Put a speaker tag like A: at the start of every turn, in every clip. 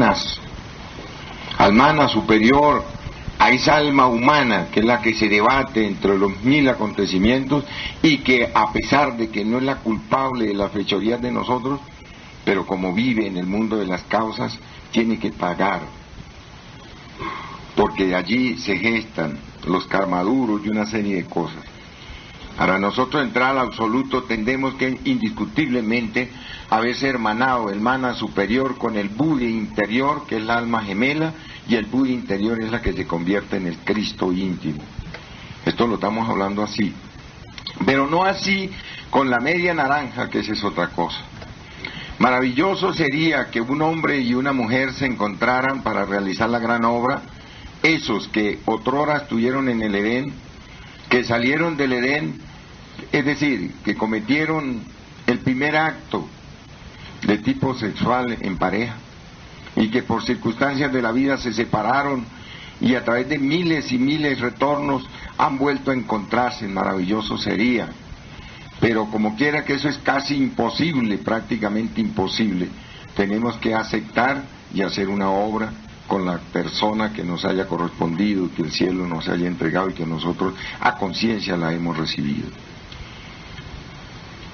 A: al mana superior, a esa alma humana que es la que se debate entre los mil acontecimientos y que, a pesar de que no es la culpable de las fechorías de nosotros, pero como vive en el mundo de las causas, tiene que pagar, porque de allí se gestan los karmaduros y una serie de cosas. Para nosotros entrar al absoluto tendemos que indiscutiblemente haberse hermanado el mana superior con el Buda interior, que es la alma gemela, y el Buda interior es la que se convierte en el Cristo íntimo. Esto lo estamos hablando así, pero no así con la media naranja, que esa es otra cosa. Maravilloso sería que un hombre y una mujer se encontraran para realizar la gran obra, esos que otrora estuvieron en el Edén, que salieron del Edén, es decir, que cometieron el primer acto de tipo sexual en pareja, y que por circunstancias de la vida se separaron y a través de miles y miles de retornos han vuelto a encontrarse. Maravilloso sería, pero como quiera que eso es casi imposible, prácticamente imposible, tenemos que aceptar y hacer una obra con la persona que nos haya correspondido, que el cielo nos haya entregado y que nosotros a conciencia la hemos recibido.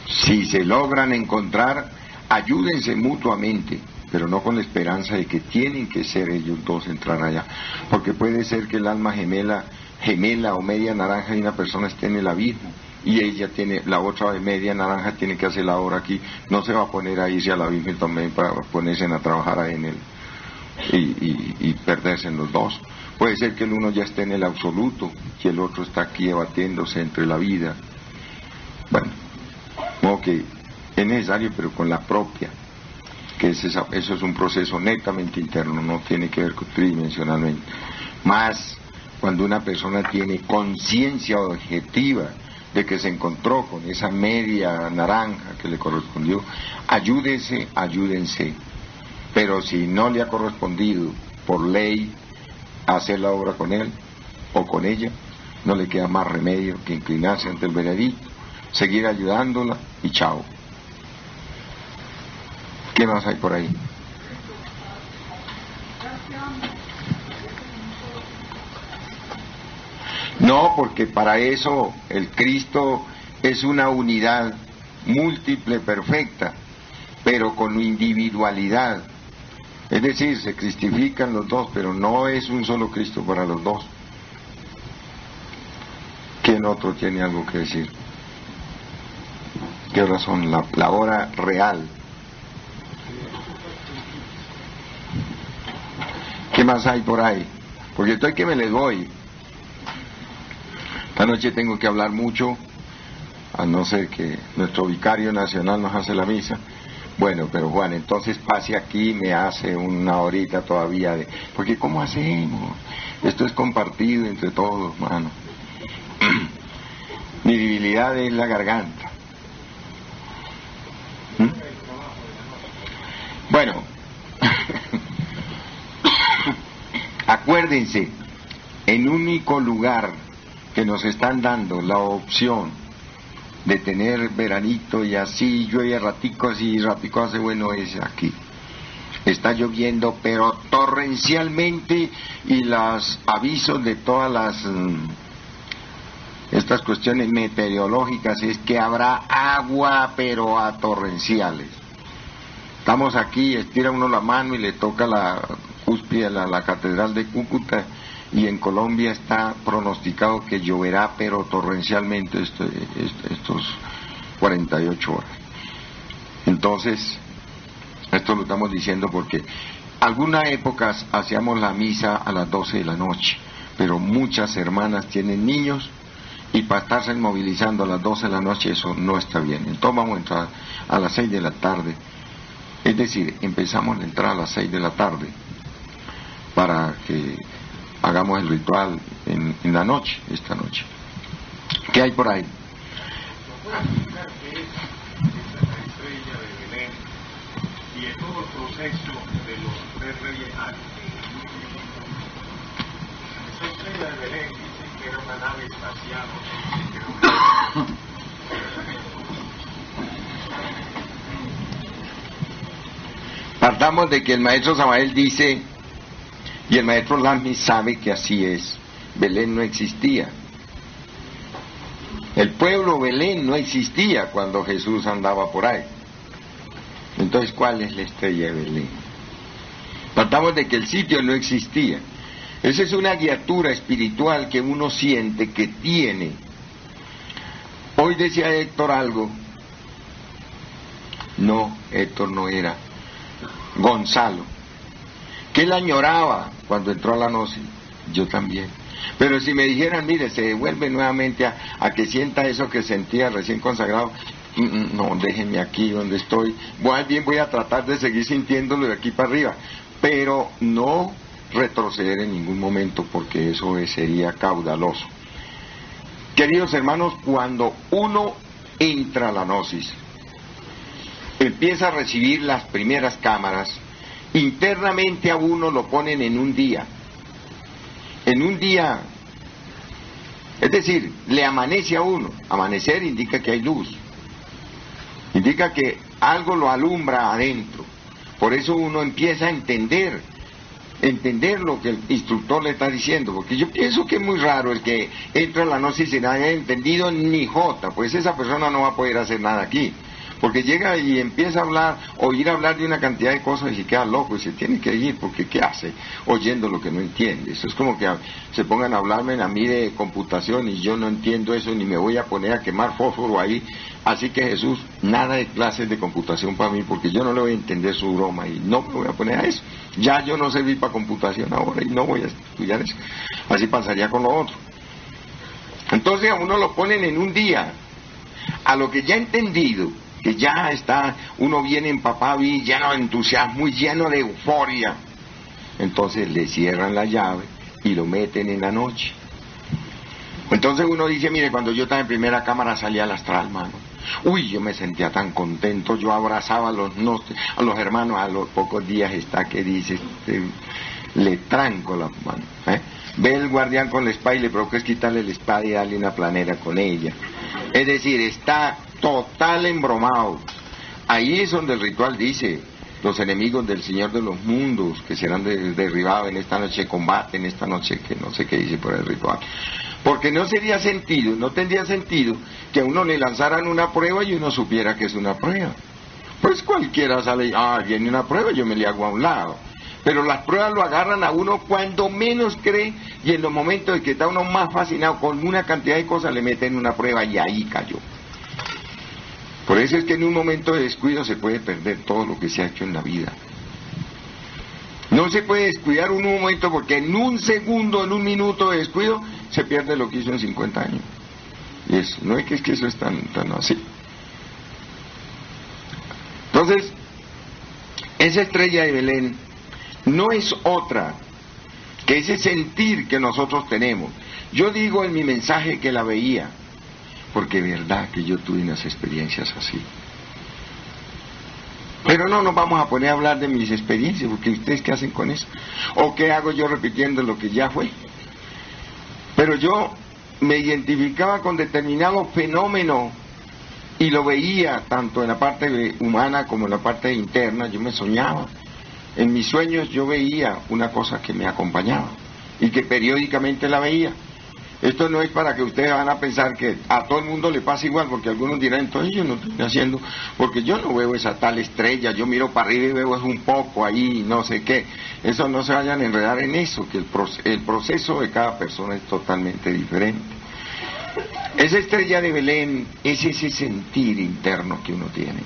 A: Si se logran encontrar, ayúdense mutuamente, pero no con la esperanza de que tienen que ser ellos dos entrar allá, porque puede ser que el alma gemela o media naranja de una persona esté en el abismo y ella tiene, la otra de media naranja tiene que hacer la obra aquí, no se va a poner a irse al abismo también para ponerse a trabajar ahí en él y perderse en los dos. Puede ser que el uno ya esté en el absoluto y el otro está aquí debatiéndose entre la vida. Bueno, como que es necesario, pero con la propia, que eso es un proceso netamente interno, no tiene que ver tridimensionalmente. Más cuando una persona tiene conciencia objetiva de que se encontró con esa media naranja que le correspondió, ayúdense, pero si no le ha correspondido por ley hacer la obra con él o con ella, no le queda más remedio que inclinarse ante el veredicto, seguir ayudándola y chao. ¿Qué más hay por ahí? No, porque para eso el Cristo es una unidad múltiple, perfecta, pero con individualidad. Es decir, se cristifican los dos, pero no es un solo Cristo para los dos. ¿Quién otro tiene algo que decir? ¿Qué razón? La hora real. ¿Qué más hay por ahí? Porque estoy que me les voy. Esta noche tengo que hablar mucho, a no ser que nuestro vicario nacional nos hace la misa. Bueno, pero Juan, entonces pase aquí, me hace una horita todavía de... Porque ¿cómo hacemos? Esto es compartido entre todos, hermano. Mi debilidad es la garganta. Bueno, acuérdense, en único lugar que nos están dando la opción de tener veranito y así llueve ratico así, ratico hace bueno, es aquí. Está lloviendo pero torrencialmente y los avisos de todas las estas cuestiones meteorológicas es que habrá agua pero a torrenciales. Estamos aquí, estira uno la mano y le toca la cúspide a la catedral de Cúcuta, y en Colombia está pronosticado que lloverá pero torrencialmente estos 48 horas. Entonces, esto lo estamos diciendo porque algunas épocas hacíamos la misa a las 12 de la noche, pero muchas hermanas tienen niños y para estarse movilizando a las 12 de la noche eso no está bien. Entonces vamos a entrar a las 6 de la tarde, es decir, empezamos a entrar a las 6 de la tarde para que hagamos el ritual en la noche, esta noche. ¿Qué hay por ahí?
B: Y en todo el proceso de los tres reyes esa estrella de Belén dicen que era una nave espacial,
A: Partamos de que el maestro Samael dice, y el maestro Lasmi sabe que así es, Belén no existía. El pueblo Belén no existía cuando Jesús andaba por ahí. Entonces, ¿cuál es la estrella de Belén? Partamos de que el sitio no existía. Esa es una guiatura espiritual que uno siente que tiene. Hoy decía Héctor algo. No, Héctor no era. Gonzalo. Que él añoraba cuando entró a la gnosis. Yo también. Pero si me dijeran, mire, se devuelve nuevamente a que sienta eso que sentía recién consagrado, no, déjenme aquí donde estoy. Voy a tratar de seguir sintiéndolo de aquí para arriba, pero no retroceder en ningún momento, porque eso sería caudaloso. Queridos hermanos, cuando uno entra a la gnosis, empieza a recibir las primeras cámaras, internamente a uno lo ponen en un día. En un día, es decir, le amanece a uno. Amanecer indica que hay luz, indica que algo lo alumbra adentro. Por eso uno empieza a entender lo que el instructor le está diciendo, porque yo pienso que es muy raro el que entra a la gnosis sin haber entendido ni jota, pues esa persona no va a poder hacer nada aquí. Porque llega y empieza a hablar, oír hablar de una cantidad de cosas y se queda loco y se tiene que ir, porque ¿qué hace? Oyendo lo que no entiende. Eso es como que se pongan a hablarme a mí de computación y yo no entiendo eso, ni me voy a poner a quemar fósforo ahí. Así que Jesús, nada de clases de computación para mí, porque yo no le voy a entender su broma y no me voy a poner a eso. Ya yo no serví para computación ahora y no voy a estudiar eso. Así pasaría con lo otro. Entonces a uno lo ponen en un día, a lo que ya he entendido, que ya está uno bien empapado y lleno de entusiasmo y lleno de euforia. Entonces le cierran la llave y lo meten en la noche. Entonces uno dice, mire, cuando yo estaba en primera cámara salía al astral, mano. Uy, yo me sentía tan contento, yo abrazaba a los hermanos, a los pocos días está que dice, le tranco las manos. Ve el guardián con la espada y le provoca es quitarle la espada y darle una planera con ella. Es decir, está total embromado. Ahí es donde el ritual dice, los enemigos del Señor de los mundos, que serán derribados en esta noche de combate, en esta noche que no sé qué dice por el ritual. Porque no tendría sentido que a uno le lanzaran una prueba y uno supiera que es una prueba. Pues cualquiera sale, viene una prueba, yo me le hago a un lado. Pero las pruebas lo agarran a uno cuando menos cree, y en los momentos en que está uno más fascinado con una cantidad de cosas, le meten una prueba y ahí cayó. Por eso es que en un momento de descuido se puede perder todo lo que se ha hecho en la vida. No se puede descuidar un momento, porque en un segundo, en un minuto de descuido, se pierde lo que hizo en 50 años. Y eso, no es que eso es tan así. Entonces, esa estrella de Belén no es otra que ese sentir que nosotros tenemos. Yo digo en mi mensaje que la veía, porque es verdad que yo tuve unas experiencias así. Pero no nos vamos a poner a hablar de mis experiencias, porque ustedes qué hacen con eso, o qué hago yo repitiendo lo que ya fue. Pero yo me identificaba con determinado fenómeno y lo veía tanto en la parte humana como en la parte interna. Yo me soñaba, en mis sueños yo veía una cosa que me acompañaba y que periódicamente la veía. Esto no es para que ustedes van a pensar que a todo el mundo le pasa igual, porque algunos dirán, entonces yo no estoy haciendo, porque yo no veo esa tal estrella, yo miro para arriba y veo es un poco ahí, no sé qué. Eso no se vayan a enredar en eso, que el proceso de cada persona es totalmente diferente. Esa estrella de Belén es ese sentir interno que uno tiene.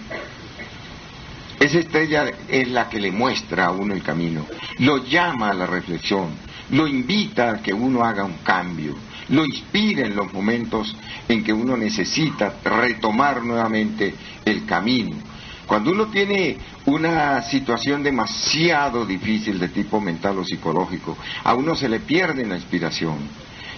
A: Esa estrella es la que le muestra a uno el camino, lo llama a la reflexión, lo invita a que uno haga un cambio, lo inspira en los momentos en que uno necesita retomar nuevamente el camino. Cuando uno tiene una situación demasiado difícil de tipo mental o psicológico, a uno se le pierde la inspiración.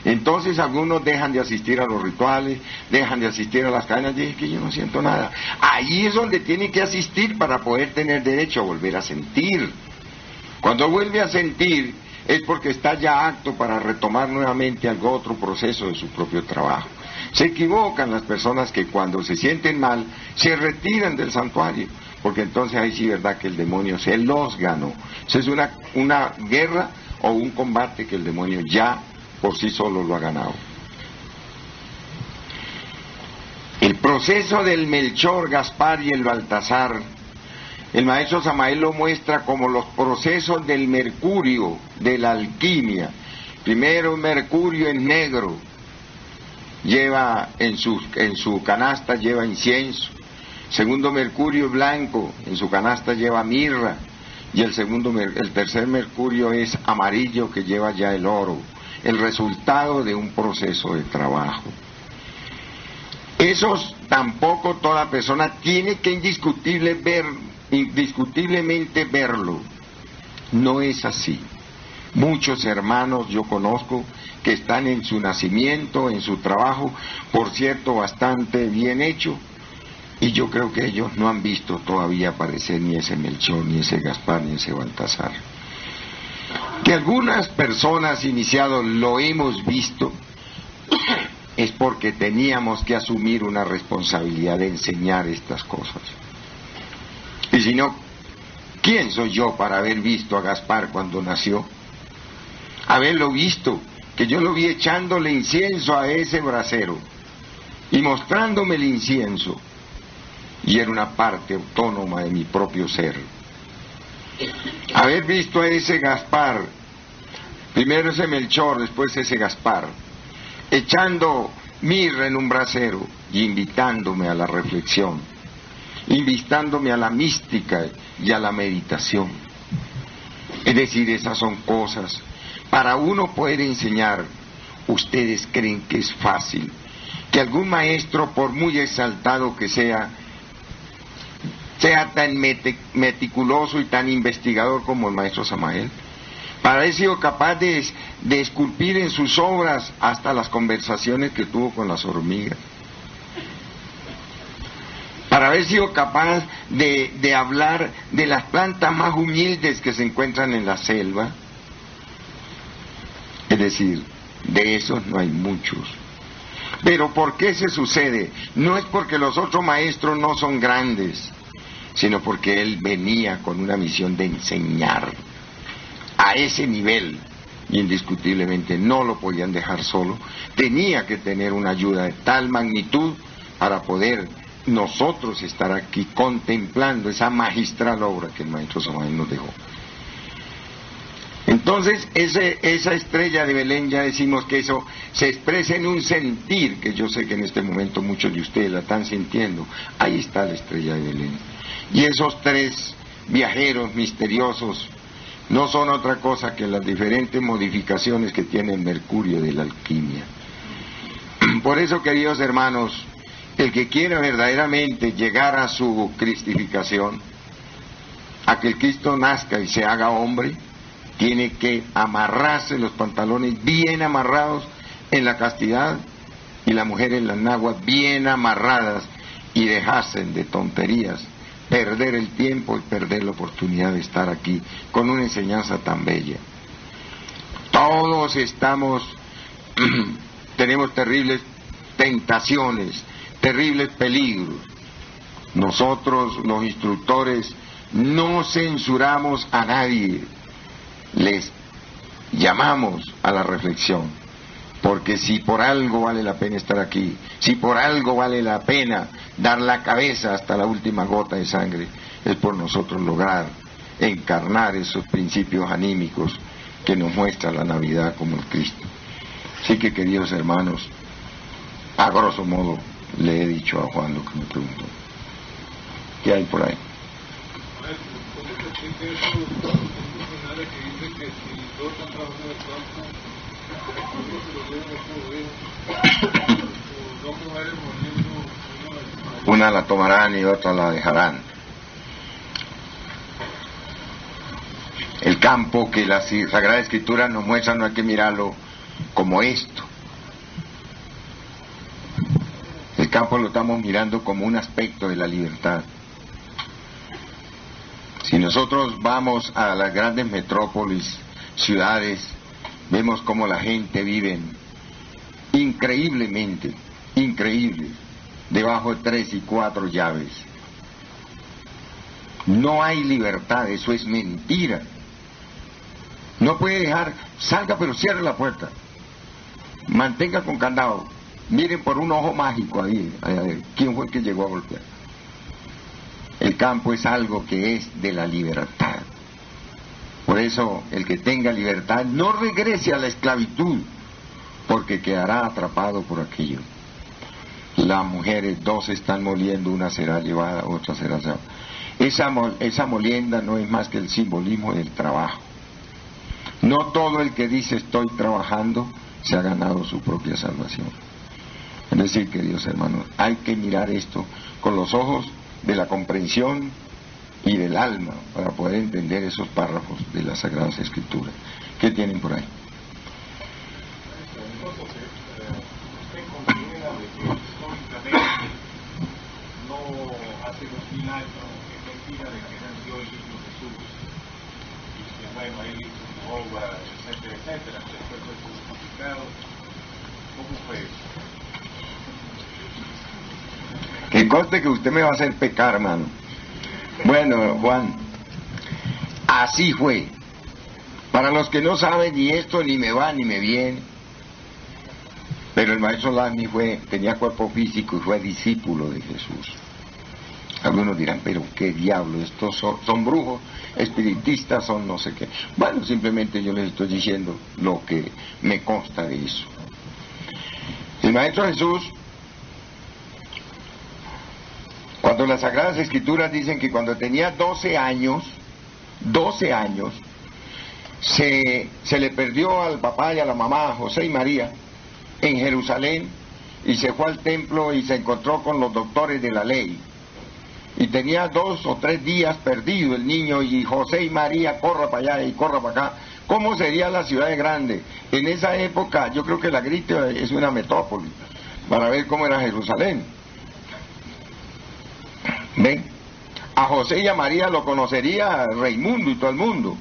A: Entonces algunos dejan de asistir a los rituales, dejan de asistir a las cadenas, y es que yo no siento nada. Ahí es donde tiene que asistir para poder tener derecho a volver a sentir. Cuando vuelve a sentir, es porque está ya apto para retomar nuevamente algún otro proceso de su propio trabajo. Se equivocan las personas que cuando se sienten mal se retiran del santuario, porque entonces ahí sí es verdad que el demonio se los ganó. Eso es una guerra o un combate que el demonio ya por sí solo lo ha ganado. El proceso del Melchor, Gaspar y el Baltasar, el maestro Samael lo muestra como los procesos del mercurio, de la alquimia. Primero, mercurio en negro, lleva en su canasta lleva incienso. Segundo, mercurio blanco, en su canasta lleva mirra. Y el tercer mercurio es amarillo, que lleva ya el oro, el resultado de un proceso de trabajo. Esos tampoco toda persona tiene que indiscutiblemente verlo. No es así. Muchos hermanos yo conozco que están en su nacimiento, en su trabajo, por cierto, bastante bien hecho, y yo creo que ellos no han visto todavía aparecer ni ese Melchor, ni ese Gaspar, ni ese Baltasar. Que algunas personas iniciados lo hemos visto, es porque teníamos que asumir una responsabilidad de enseñar estas cosas. Y si no, ¿quién soy yo para haber visto a Gaspar cuando nació? Haberlo visto, que yo lo vi echándole incienso a ese brasero y mostrándome el incienso, y era una parte autónoma de mi propio ser. Haber visto a ese Gaspar, primero ese Melchor, después ese Gaspar, echando mirra en un brasero y invitándome a la reflexión, invitándome a la mística y a la meditación. Es decir, esas son cosas para uno poder enseñar. ¿Ustedes creen que es fácil que algún maestro, por muy exaltado que sea tan meticuloso y tan investigador como el maestro Samael? Para haber sido capaz de esculpir en sus obras hasta las conversaciones que tuvo con las hormigas. Para haber sido capaz de hablar de las plantas más humildes que se encuentran en la selva. Es decir, de esos no hay muchos. Pero ¿por qué se sucede? No es porque los otros maestros no son grandes, sino porque él venía con una misión de enseñar. A ese nivel, indiscutiblemente no lo podían dejar solo, tenía que tener una ayuda de tal magnitud para poder nosotros estar aquí contemplando esa magistral obra que el maestro Samael nos dejó. Entonces, esa estrella de Belén, ya decimos que eso se expresa en un sentir, que yo sé que en este momento muchos de ustedes la están sintiendo. Ahí está la estrella de Belén. Y esos tres viajeros misteriosos no son otra cosa que las diferentes modificaciones que tiene el mercurio de la alquimia. Por eso, queridos hermanos, el que quiera verdaderamente llegar a su cristificación, a que el Cristo nazca y se haga hombre, tiene que amarrarse los pantalones bien amarrados en la castidad, y la mujer en las naguas bien amarradas, y dejarse de tonterías, perder el tiempo y perder la oportunidad de estar aquí con una enseñanza tan bella. Todos tenemos terribles tentaciones, terribles peligros. Nosotros, los instructores, no censuramos a nadie, les llamamos a la reflexión, porque si por algo vale la pena estar aquí, si por algo vale la pena dar la cabeza hasta la última gota de sangre, es por nosotros lograr encarnar esos principios anímicos que nos muestra la Navidad como el Cristo. Así que, queridos hermanos, a grosso modo le he dicho a Juan lo que me preguntó. ¿Qué hay por ahí? Una la tomarán y otra la dejarán. El campo que la Sagrada Escritura nos muestra no hay que mirarlo como esto. El campo lo estamos mirando como un aspecto de la libertad. Si nosotros vamos a las grandes metrópolis, ciudades, vemos cómo la gente vive increíblemente, increíble, debajo de 3 y 4 llaves. No hay libertad, eso es mentira. No puede dejar, salga pero cierre la puerta. Mantenga con candado. Miren por un ojo mágico ahí, ¿quién fue el que llegó a golpear? El campo es algo que es de la libertad. Por eso, el que tenga libertad no regrese a la esclavitud, porque quedará atrapado por aquello. Las mujeres, dos están moliendo, una será llevada, otra será llevada. Esa molienda no es más que el simbolismo del trabajo. No todo el que dice estoy trabajando se ha ganado su propia salvación. Es decir, queridos hermanos, hay que mirar esto con los ojos de la comprensión y del alma para poder entender esos párrafos de las Sagradas Escrituras. ¿Qué tienen por ahí?
B: ¿Usted considera de que históricamente no hace 2000 años es mentira de que nació el niño Jesús y que bueno, él hizo su obra, etcétera, etcétera, después fue crucificado? ¿Cómo fue eso?
A: Que conste que usted me va a hacer pecar, hermano. Bueno, Juan, así fue. Para los que no saben, ni esto ni me va ni me viene, pero el maestro Lamy tenía cuerpo físico y fue discípulo de Jesús. Algunos dirán, pero qué diablo, estos son brujos, espiritistas, son no sé qué. Bueno, simplemente yo les estoy diciendo lo que me consta de eso. El maestro Jesús, cuando las Sagradas Escrituras dicen que cuando tenía 12 años, se le perdió al papá y a la mamá, José y María, en Jerusalén, y se fue al templo y se encontró con los doctores de la ley. Y tenía 2 o 3 días perdido el niño, y José y María, corra para allá y corra para acá. ¿Cómo sería la ciudad grande? En esa época, yo creo que la Grite es una metrópoli, para ver cómo era Jerusalén. ¿Ven? A José y a María lo conocería Raimundo y todo el mundo.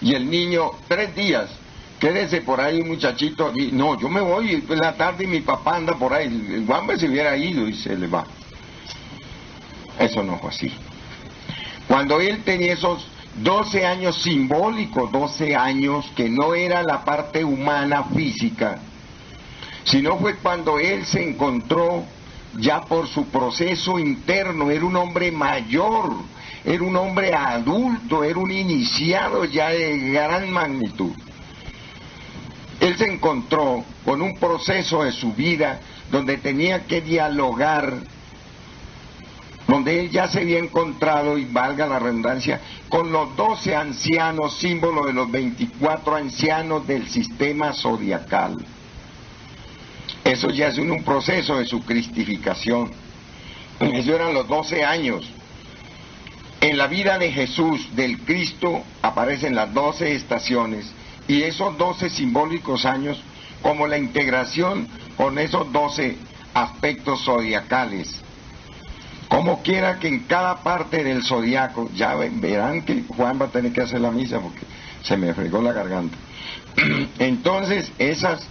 A: Y el niño, 3 días, quédese por ahí un muchachito, y no, yo me voy en la tarde y mi papá anda por ahí, el guambe se hubiera ido y se le va. Eso no fue así. Cuando él tenía esos 12 años simbólicos, 12 años que no era la parte humana física, sino fue cuando él se encontró ya por su proceso interno, era un hombre mayor, era un hombre adulto, era un iniciado ya de gran magnitud. Él se encontró con un proceso de su vida donde tenía que dialogar, donde él ya se había encontrado, y valga la redundancia, con los 12 ancianos, símbolo de los 24 ancianos del sistema zodiacal. Eso ya es un proceso de su cristificación. Eso eran los 12 años. En la vida de Jesús, del Cristo, aparecen las 12 estaciones, y esos 12 simbólicos años como la integración con esos 12 aspectos zodiacales. Como quiera que en cada parte del zodiaco, ya verán que Juan va a tener que hacer la misa porque se me fregó la garganta. Entonces, esas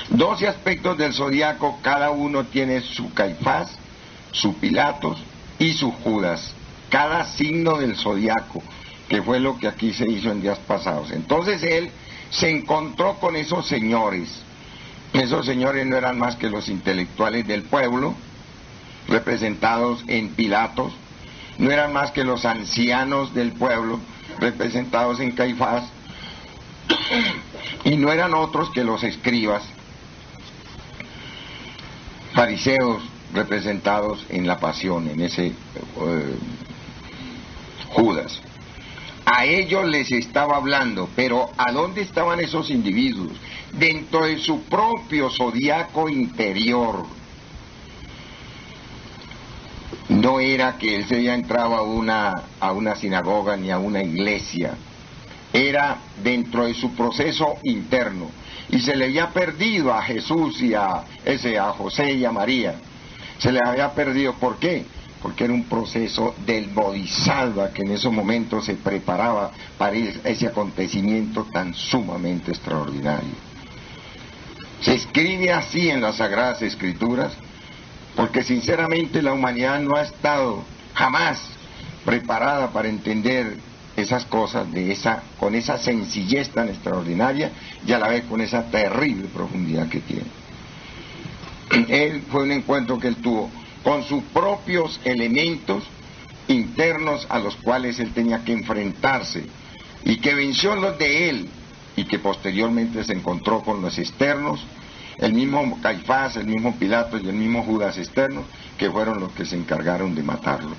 A: 12 aspectos del zodiaco, cada uno tiene su Caifás, su Pilatos y su Judas. Cada signo del zodiaco, que fue lo que aquí se hizo en días pasados. Entonces él se encontró con esos señores. Esos señores no eran más que los intelectuales del pueblo, representados en Pilatos, no eran más que los ancianos del pueblo, representados en Caifás, y no eran otros que los escribas, fariseos, representados en la pasión, en ese Judas. A ellos les estaba hablando, pero ¿a dónde estaban esos individuos? Dentro de su propio zodiaco interior. No era que él se había entrado a una sinagoga ni a una iglesia, era dentro de su proceso interno, y se le había perdido a Jesús y a José y a María. Se les había perdido, ¿por qué? Porque era un proceso del Bodhisattva que en esos momentos se preparaba para ese acontecimiento tan sumamente extraordinario. Se escribe así en las Sagradas Escrituras, porque sinceramente la humanidad no ha estado jamás preparada para entender esas cosas con esa sencillez tan extraordinaria y a la vez con esa terrible profundidad que tiene. Él fue un encuentro que él tuvo con sus propios elementos internos a los cuales él tenía que enfrentarse y que venció los de él y que posteriormente se encontró con los externos, el mismo Caifás, el mismo Pilato y el mismo Judas externo, que fueron los que se encargaron de matarlo.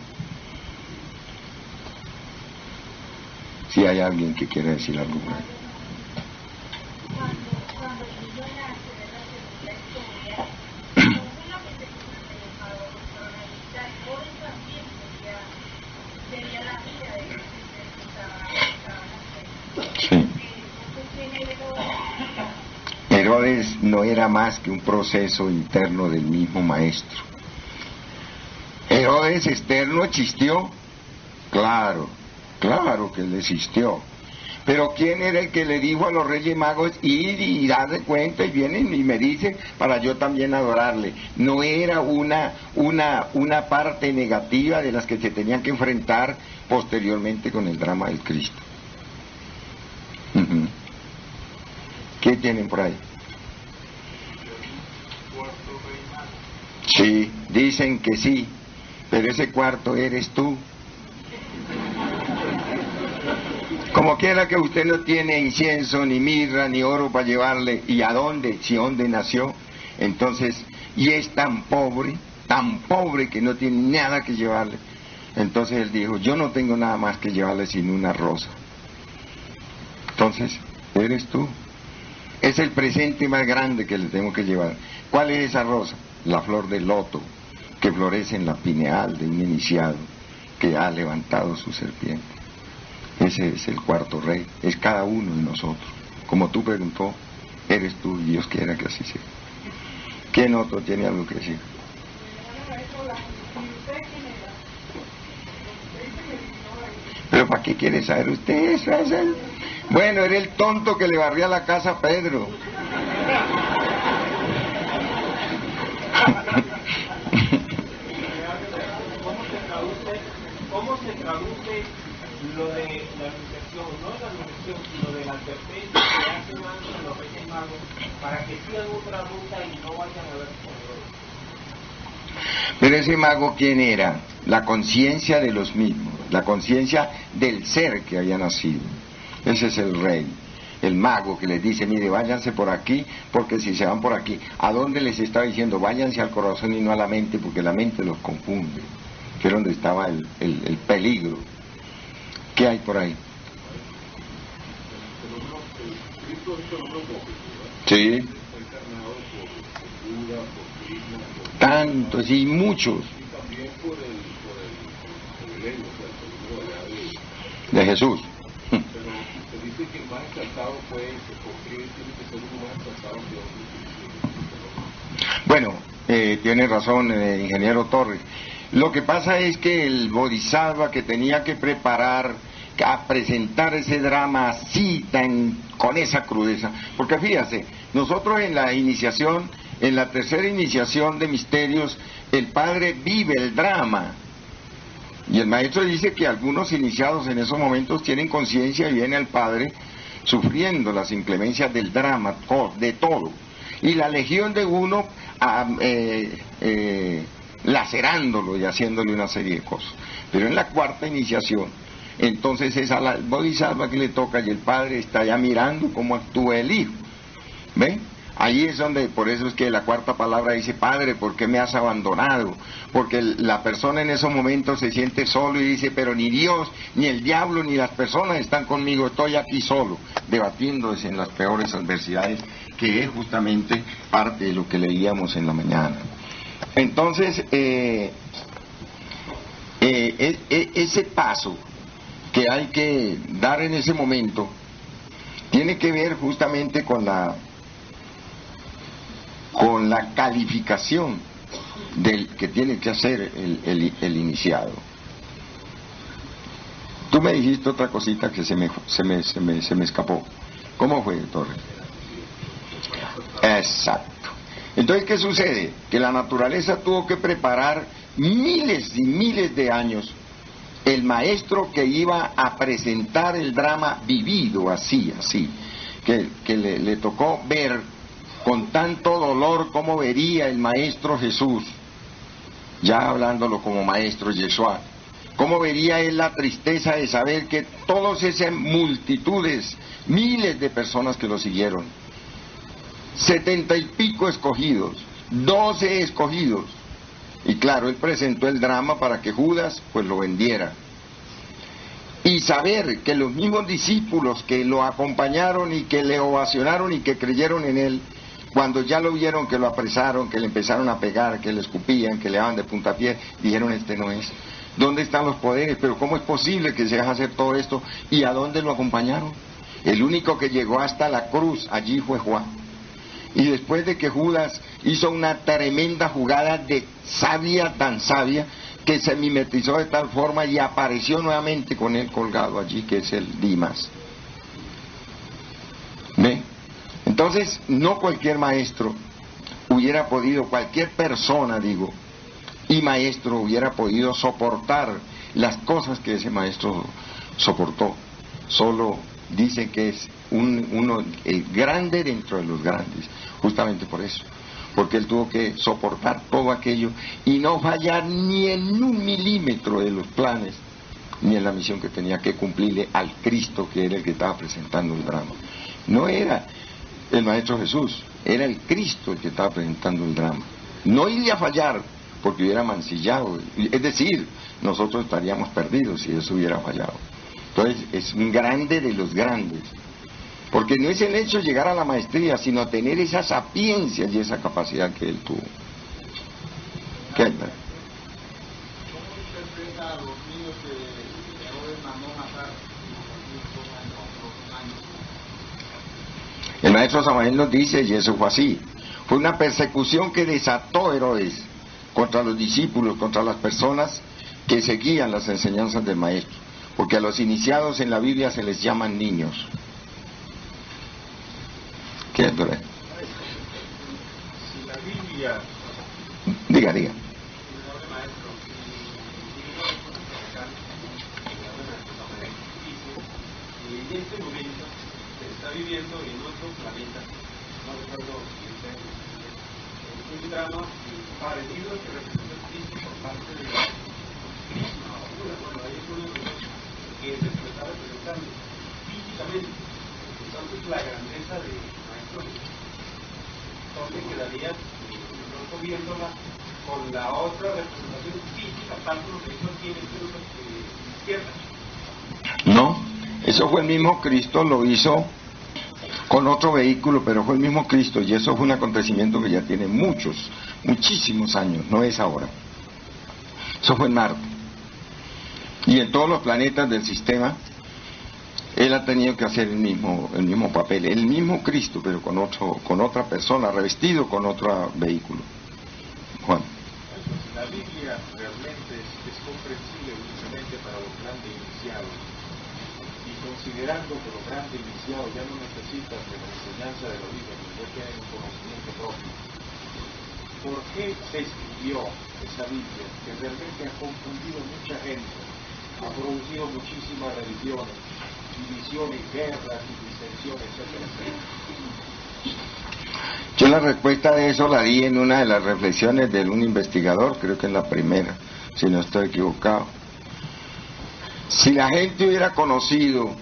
A: Si hay alguien que quiera decir algo más. Sí. Herodes no era más que un proceso interno del mismo maestro. Herodes externo existió, claro que él existió. Pero ¿quién era el que le dijo a los Reyes Magos, ir y dar de cuenta y vienen y me dicen para yo también adorarle? No era una parte negativa de las que se tenían que enfrentar posteriormente con el drama del Cristo. ¿Qué tienen por ahí? Sí, dicen que sí, pero ese cuarto eres tú. Como quiera que usted no tiene incienso, ni mirra, ni oro para llevarle, ¿y a dónde? Si dónde nació. Entonces, y es tan pobre que no tiene nada que llevarle. Entonces él dijo, yo no tengo nada más que llevarle sino una rosa. Entonces, eres tú. Es el presente más grande que le tengo que llevar. ¿Cuál es esa rosa? La flor del loto, que florece en la pineal de un iniciado que ha levantado su serpiente. Ese es el cuarto rey, es cada uno de nosotros. Como tú preguntó, eres tú y Dios quiera que así sea. ¿Quién otro tiene algo que decir? ¿Pero para qué quiere saber usted eso? Bueno, era el tonto que le barría la casa a Pedro.
B: ¿Cómo se traduce lo de la anunciación, no la anunciación, sino de la advertencia que hacen antes los Reyes Magos para que sigan otra ruta y no vayan a ver por?
A: Pero ese mago, ¿quién era? La conciencia de los mismos, la conciencia del ser que había nacido. Ese es el rey, el mago que les dice, mire, váyanse por aquí, porque si se van por aquí, ¿a dónde les está diciendo? Váyanse al corazón y no a la mente, porque la mente los confunde, que es donde estaba el peligro. ¿Qué hay por ahí? Sí. Tantos y muchos. De Jesús.
B: Dice que el más exaltado fue ese, porque tiene que ser uno más exaltado que otro.
A: Bueno, tiene razón el ingeniero Torres. Lo que pasa es que el Bodhisattva que tenía que preparar a presentar ese drama así con esa crudeza, porque fíjate, nosotros en la iniciación, en la tercera iniciación de misterios, el Padre vive el drama. Y el maestro dice que algunos iniciados en esos momentos tienen conciencia y viene el Padre sufriendo las inclemencias del drama, de todo. Y la legión de uno lacerándolo y haciéndole una serie de cosas. Pero en la cuarta iniciación, entonces es al Bodhisattva que le toca y el Padre está ya mirando cómo actúa el Hijo. ¿Ven? Ahí es donde, por eso es que la cuarta palabra dice, Padre, ¿por qué me has abandonado? Porque la persona en esos momentos se siente solo y dice, pero ni Dios, ni el diablo, ni las personas están conmigo, estoy aquí solo, debatiéndose en las peores adversidades, que es justamente parte de lo que leíamos en la mañana. Entonces, ese paso que hay que dar en ese momento, tiene que ver justamente con la calificación del que tiene que hacer el iniciado. Tú me dijiste otra cosita que se me escapó. ¿Cómo fue, Torres? Exacto. Entonces, ¿qué sucede? Que la naturaleza tuvo que preparar miles y miles de años el maestro que iba a presentar el drama vivido así, que le tocó ver con tanto dolor cómo vería el maestro Jesús, ya hablándolo como maestro Yeshua, cómo vería él la tristeza de saber que todas esas multitudes, miles de personas que lo siguieron, 70 y pico escogidos, 12 escogidos, y claro, él presentó el drama para que Judas pues lo vendiera. Y saber que los mismos discípulos que lo acompañaron y que le ovacionaron y que creyeron en él, cuando ya lo vieron que lo apresaron, que le empezaron a pegar, que le escupían, que le daban de puntapié, dijeron: este no es. ¿Dónde están los poderes? Pero ¿cómo es posible que se deje hacer todo esto? ¿Y a dónde lo acompañaron? El único que llegó hasta la cruz allí fue Juan. Y después de que Judas hizo una tremenda jugada de sabia, tan sabia, que se mimetizó de tal forma y apareció nuevamente con él colgado allí, que es el Dimas. ¿Ve? Entonces, no cualquier maestro hubiera podido, cualquier persona, digo, y maestro hubiera podido soportar las cosas que ese maestro soportó. Solo dice que es el grande dentro de los grandes, justamente por eso, porque él tuvo que soportar todo aquello y no fallar ni en un milímetro de los planes ni en la misión que tenía que cumplirle al Cristo, que era el que estaba presentando el drama. No era el maestro Jesús, era el Cristo el que estaba presentando el drama. No irle a fallar porque hubiera mancillado, es decir, nosotros estaríamos perdidos si eso hubiera fallado. Entonces es un grande de los grandes, porque no es el hecho de llegar a la maestría, sino tener esa sapiencia y esa capacidad que él tuvo. ¿Qué hay?
B: ¿Cómo interpreta a los niños que Herodes mandó matar
A: El maestro Samael nos dice, y eso fue así, fue una persecución que desató Herodes contra los discípulos, contra las personas que seguían las enseñanzas del maestro, porque a los iniciados en la Biblia se les llaman niños. ¿Qué es, Dore?
B: Si la Biblia...
A: Diga.
B: En este momento se está viviendo en otro planeta, no recuerdo si es un drama parecido al que representa Cristo por parte de Cristo. Bueno, ahí es uno de los que se está representando físicamente. Entonces la grandeza de Maestro Jesús, ¿dónde quedaría nosotros viéndola con la otra representación física, tal como lo hizo aquí en este grupo izquierda?
A: No, eso fue el mismo Cristo, lo hizo con otro vehículo, pero fue el mismo Cristo, y eso fue un acontecimiento que ya tiene muchísimos años, no es ahora. Eso fue en Marte. Y en todos los planetas del sistema, él ha tenido que hacer el mismo papel, el mismo Cristo, pero con otra persona, revestido con otro vehículo. Juan.
B: La Biblia realmente es comprensible únicamente para los grandes iniciados. Y considerando que los grandes iniciados ya no necesitan de la enseñanza de los libros, ya tienen un conocimiento propio. ¿Por qué se escribió esa Biblia que realmente ha confundido mucha gente, ha producido muchísimas religiones, divisiones, guerras y disensiones, etcétera?
A: Yo la respuesta de eso la di en una de las reflexiones de un investigador, creo que en la primera, si no estoy equivocado. Si la gente hubiera conocido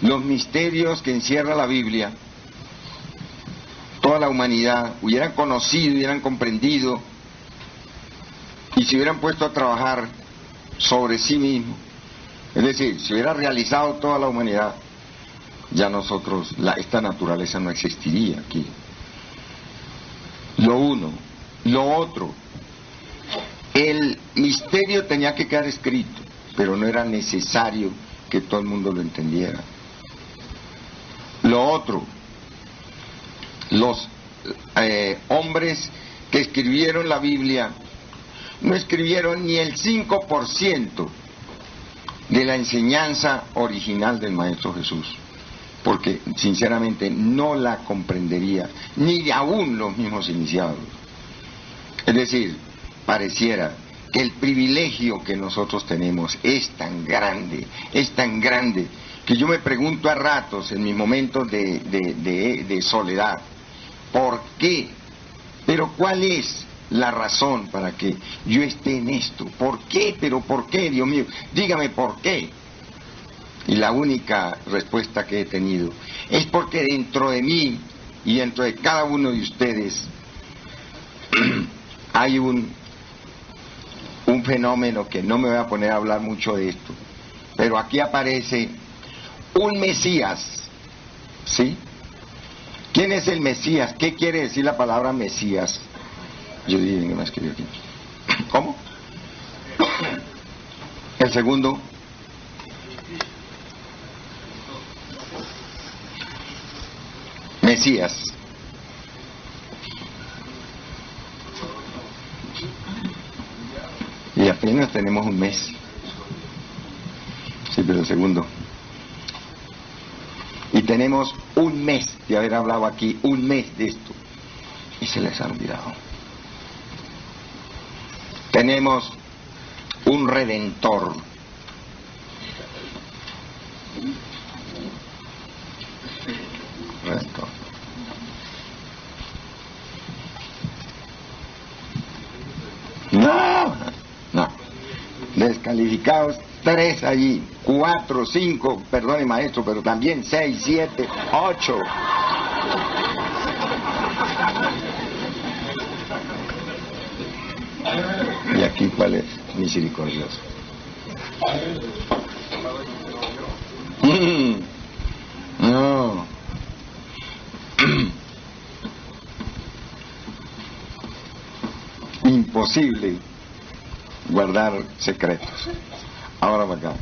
A: los misterios que encierra la Biblia, toda la humanidad, hubieran conocido, hubieran comprendido, y se hubieran puesto a trabajar sobre sí mismo, es decir, si hubiera realizado toda la humanidad, ya nosotros, esta naturaleza no existiría aquí. Lo uno. Lo otro, el misterio tenía que quedar escrito, pero no era necesario que todo el mundo lo entendiera. Lo otro, los hombres que escribieron la Biblia no escribieron ni el 5% de la enseñanza original del Maestro Jesús, porque sinceramente no la comprendería, ni aún los mismos iniciados. Es decir, pareciera que el privilegio que nosotros tenemos es tan grande, que yo me pregunto a ratos en mis momentos de soledad, ¿por qué? Pero ¿cuál es la razón para que yo esté en esto? ¿Por qué? ¿Pero por qué, Dios mío? Dígame por qué. Y la única respuesta que he tenido es porque dentro de mí y dentro de cada uno de ustedes hay un fenómeno que no me voy a poner a hablar mucho de esto, pero aquí aparece un Mesías, ¿sí? ¿Quién es el Mesías? ¿Qué quiere decir la palabra Mesías? Yo dije que me escribió aquí. ¿Cómo? El segundo. Mesías. Y apenas tenemos un mes. Sí, pero el segundo. Y tenemos un mes de haber hablado aquí, un mes de esto. Y se les ha olvidado. Tenemos un redentor. Redentor. No. Descalificados 3 allí, 4, 5, perdone maestro, pero también 6, 7, 8. ¿Y aquí cuál es? Misericordioso. No. Imposible guardar secretos. Ahora para acá.